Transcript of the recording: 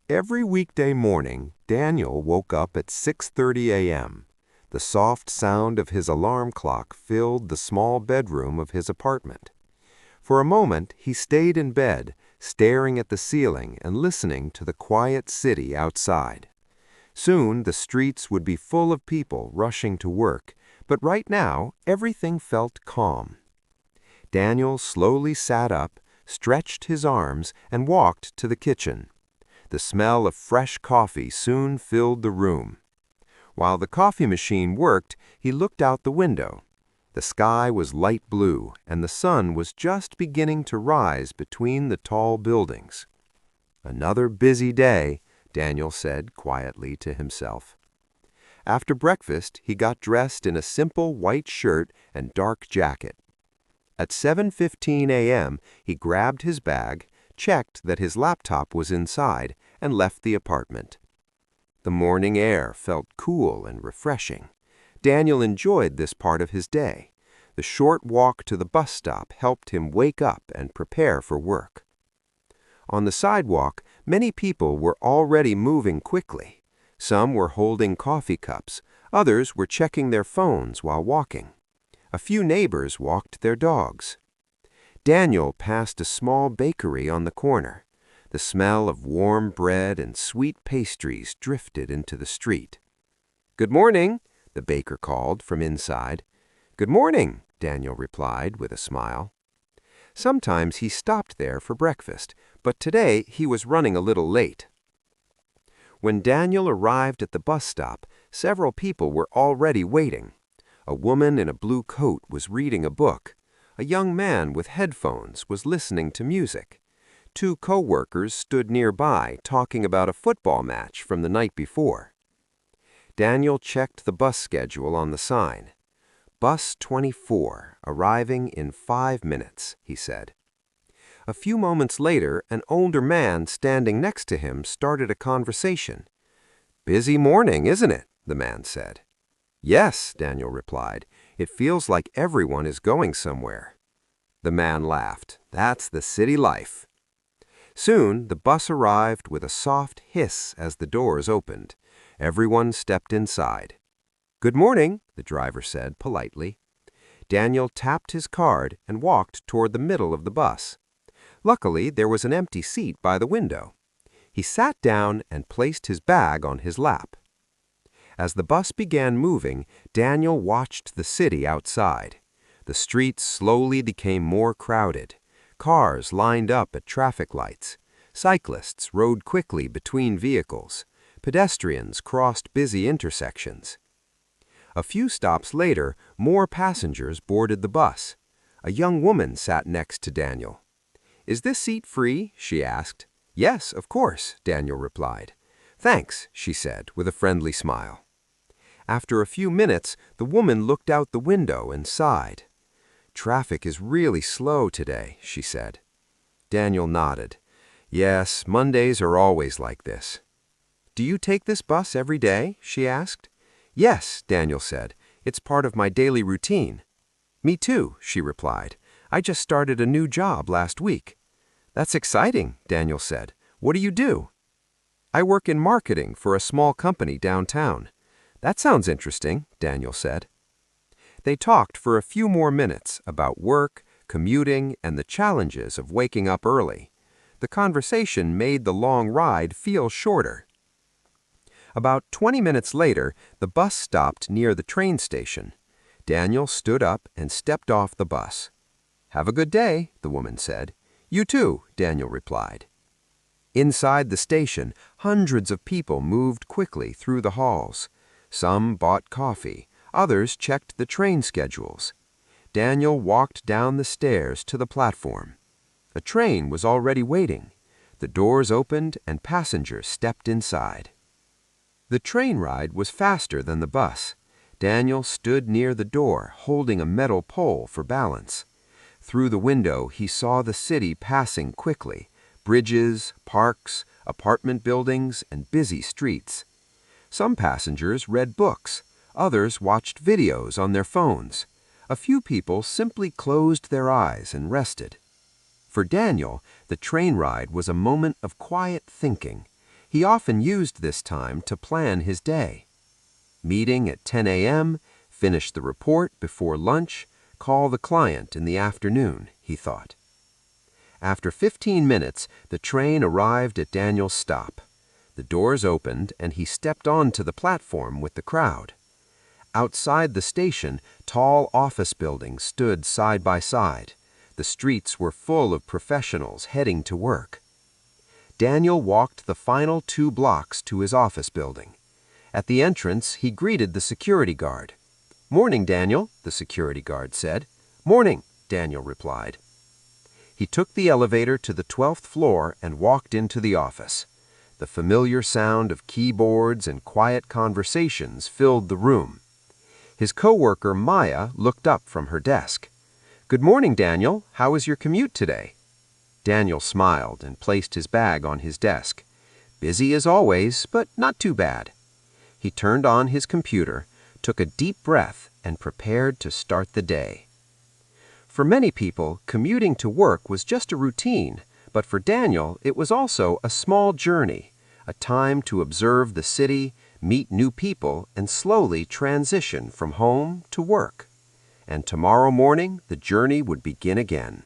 Every weekday morning, Daniel woke up at 6:30 a.m. The soft sound of his alarm clock filled the small bedroom of his apartment. For a moment, he stayed in bed, staring at the ceiling and listening to the quiet city outside. Soon, the streets would be full of people rushing to work, but right now, everything felt calm. Daniel slowly sat up, stretched his arms, and walked to the kitchen. The smell of fresh coffee soon filled the room. While the coffee machine worked, he looked out the window. The sky was light blue, and the sun was just beginning to rise between the tall buildings. "Another busy day," Daniel said quietly to himself. After breakfast, he got dressed in a simple white shirt and dark jacket. At 7:15 a.m., he grabbed his bag, checked that his laptop was inside, and left the apartment. The morning air felt cool and refreshing. Daniel enjoyed this part of his day. The short walk to the bus stop helped him wake up and prepare for work. On the sidewalk, many people were already moving quickly. Some were holding coffee cups, others were checking their phones while walking. A few neighbors walked their dogs. Daniel passed a small bakery on the corner. The smell of warm bread and sweet pastries drifted into the street. "Good morning," the baker called from inside. "Good morning," Daniel replied with a smile. Sometimes he stopped there for breakfast, but today he was running a little late. When Daniel arrived at the bus stop, several people were already waiting. A woman in a blue coat was reading a book. A young man with headphones was listening to music. Two co-workers stood nearby talking about a football match from the night before. Daniel checked the bus schedule on the sign. "Bus 24, arriving in 5 minutes," he said. A few moments later, an older man standing next to him started a conversation. "Busy morning, isn't it?" the man said. "Yes," Daniel replied. "It feels like everyone is going somewhere." The man laughed. "That's the city life." Soon, the bus arrived with a soft hiss as the doors opened. Everyone stepped inside. "Good morning," the driver said politely. Daniel tapped his card and walked toward the middle of the bus. Luckily, there was an empty seat by the window. He sat down and placed his bag on his lap. As the bus began moving, Daniel watched the city outside. The streets slowly became more crowded. Cars lined up at traffic lights. Cyclists rode quickly between vehicles. Pedestrians crossed busy intersections. A few stops later, more passengers boarded the bus. A young woman sat next to Daniel. "Is this seat free?" she asked. "Yes, of course," Daniel replied. "Thanks," she said with a friendly smile. After a few minutes, the woman looked out the window and sighed. "Traffic is really slow today," she said. Daniel nodded. "Yes, Mondays are always like this." "Do you take this bus every day?" she asked. "Yes," Daniel said. "It's part of my daily routine." "Me too," she replied. "I just started a new job last week." "That's exciting," Daniel said. "What do you do?" "I work in marketing for a small company downtown." "That sounds interesting," Daniel said. They talked for a few more minutes about work, commuting, and the challenges of waking up early. The conversation made the long ride feel shorter. About 20 minutes later, the bus stopped near the train station. Daniel stood up and stepped off the bus. "Have a good day," the woman said. "You too," Daniel replied. Inside the station, hundreds of people moved quickly through the halls. Some bought coffee. Others checked the train schedules. Daniel walked down the stairs to the platform. A train was already waiting. The doors opened and passengers stepped inside. The train ride was faster than the bus. Daniel stood near the door, holding a metal pole for balance. Through the window, he saw the city passing quickly: bridges, parks, apartment buildings, and busy streets. Some passengers read books. Others watched videos on their phones. A few people simply closed their eyes and rested. For Daniel, the train ride was a moment of quiet thinking. He often used this time to plan his day. Meeting at 10 a.m., finish the report before lunch, call the client in the afternoon, he thought. After 15 minutes, the train arrived at Daniel's stop. The doors opened and he stepped onto the platform with the crowd. Outside the station, tall office buildings stood side by side. The streets were full of professionals heading to work. Daniel walked the final 2 blocks to his office building. At the entrance, he greeted the security guard. "Morning, Daniel," the security guard said. "Morning," Daniel replied. He took the elevator to the 12th floor and walked into the office. The familiar sound of keyboards and quiet conversations filled the room. His coworker, Maya, looked up from her desk. "Good morning, Daniel. How was your commute today?" Daniel smiled and placed his bag on his desk. Busy as always, but not too bad. He turned on his computer, took a deep breath, and prepared to start the day. For many people, commuting to work was just a routine, but for Daniel, it was also a small journey, a time to observe the city, meet new people, and slowly transition from home to work. And tomorrow morning, the journey would begin again.